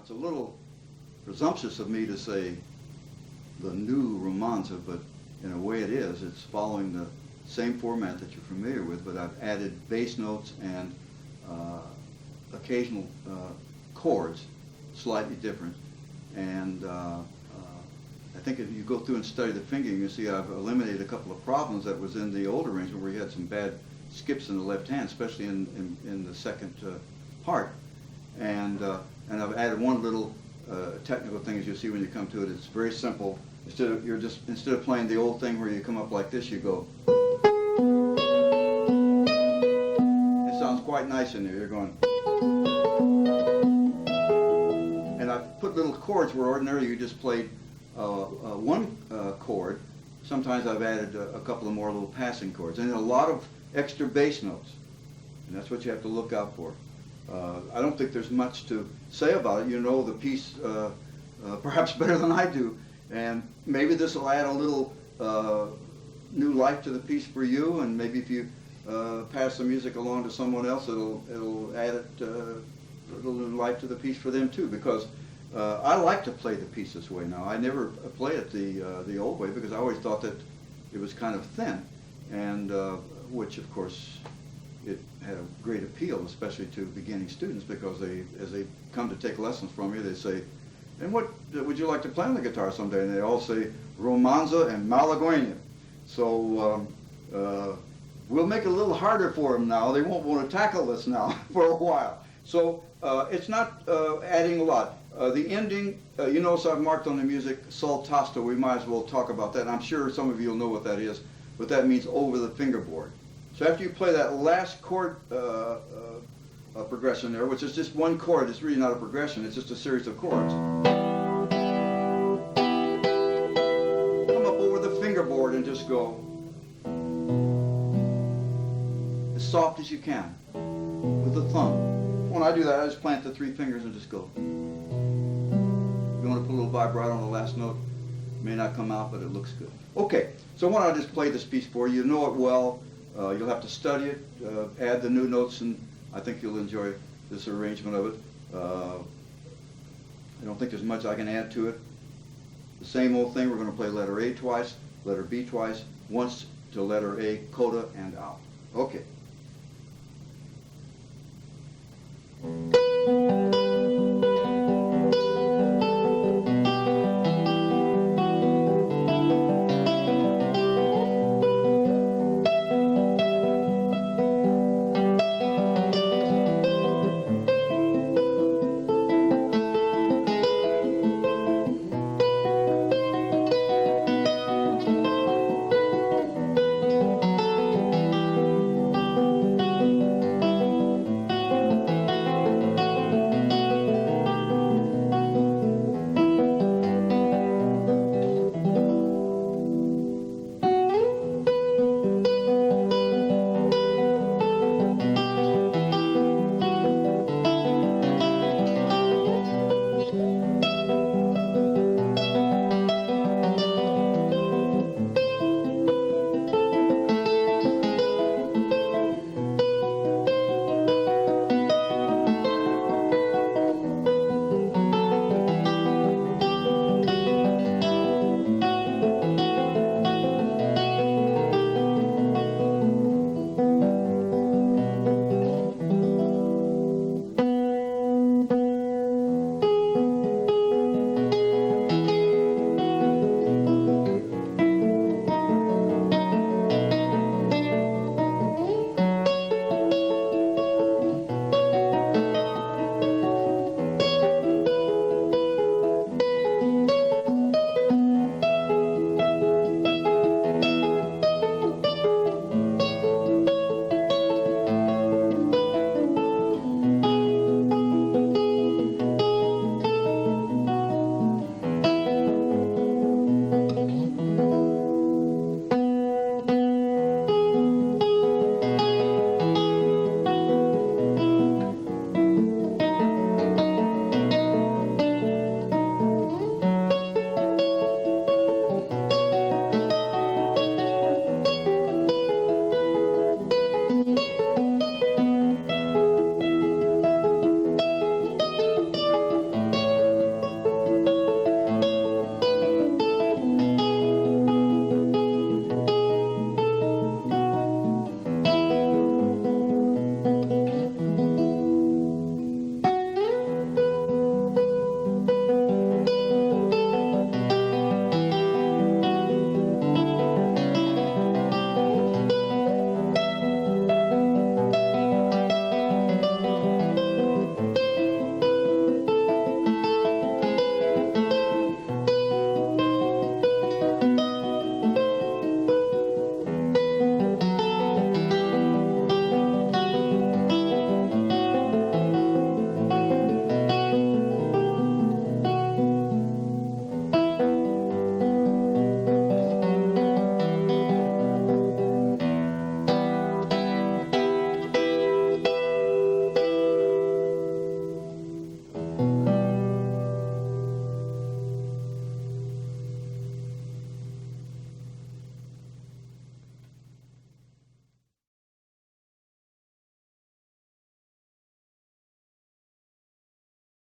it's a little presumptuous of me to say the new Romanza, but in a way it is. It's following the same format that you're familiar with, but I've added bass notes and occasional chords, slightly different. And I think if you go through and study the fingering, you'll see I've eliminated a couple of problems that was in the old arrangement where you had some bad skips in the left hand, especially in the second part. And I've added one little technical thing, as you'll see when you come to it. It's very simple. Instead of playing the old thing where you come up like this, you go. It sounds quite nice in there. You're going. And I've put little chords where ordinarily you just played one chord. Sometimes I've added a couple of more little passing chords, and a lot of extra bass notes, and that's what you have to look out for. I don't think there's much to say about it. You know the piece perhaps better than I do, and maybe this will add a little new life to the piece for you, and maybe if you pass the music along to someone else, it'll add a little new life to the piece for them too, because I like to play the piece this way now. I never play it the old way because I always thought that it was kind of thin, and which of course it had a great appeal, especially to beginning students, because as they come to take lessons from you, they say, and what would you like to play on the guitar someday? And they all say Romanza and Malagueña. So we'll make it a little harder for them now. They won't want to tackle this now for a while. So it's not adding a lot. The ending, you notice I've marked on the music sol tasto. We might as well talk about that. I'm sure some of you will know what that is, but that means over the fingerboard. So after you play that last chord progression there, which is just one chord, it's really not a progression, it's just a series of chords. Come up over the fingerboard and just go as soft as you can with the thumb. When I do that, I just plant the three fingers and just go. You want to put a little vibrato on the last note, it may not come out, but it looks good. Okay, so why don't I just play this piece for you? You know it well. You'll have to study it, add the new notes, and I think you'll enjoy this arrangement of it. I don't think there's much I can add to it. The same old thing, we're going to play letter A twice, letter B twice, once to letter A, coda, and out. Okay.